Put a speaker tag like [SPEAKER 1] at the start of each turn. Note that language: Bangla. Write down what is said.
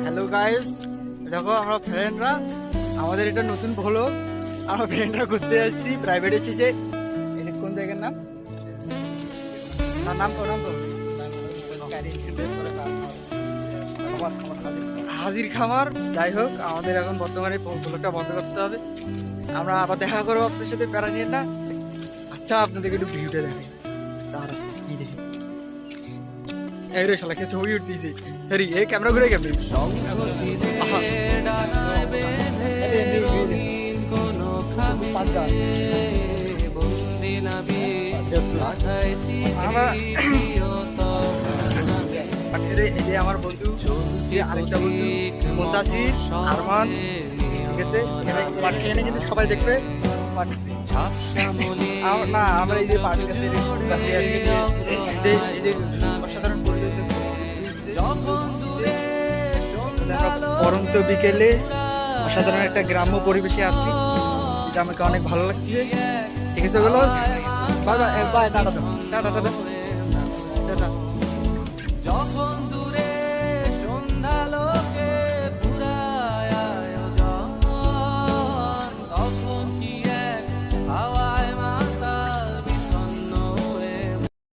[SPEAKER 1] হ্যালো গাইস, দেখো আমরা ফ্রেন্ডরা আমাদের এটা নতুন ভ্লগ। আমরা ফ্রেন্ডরা ঘুরতে যাচ্ছি প্রাইভেট এসেছে। এটা কোন জায়গার নাম? নাম তো হাজির খামার। যাই হোক, আমাদের এখন বর্তমানে ভ্লগটা বন্ধ করতে হবে। আমরা আবার দেখা করবো আপনাদের সাথে, প্যারা নিয়ে না। আচ্ছা, আপনাদেরকে একটু ভিডিওটা দেখাই। তারা কি দেখি এই রে শালা, কে ছবি উঠতেছে। সরি, এই ক্যামেরা ঘুরে কেমনি? আমার বন্ধু, আরেকটা বন্ধু মুদাসির, আরমান, ঠিক আছে? এখানে কিন্তু সবাই দেখবে। না, আমরা এই যে পার্টির কাছে আছি, এই যে অসাধারণ পরিবেশ, পরন্ত বিকেলে অসাধারণ একটা গ্রাম্য পরিবেশে আসছি, এটা আমাকে অনেক ভালো লাগছে। ঠিক আছে, ওগুলো বাই বাই, টাটা টাটা।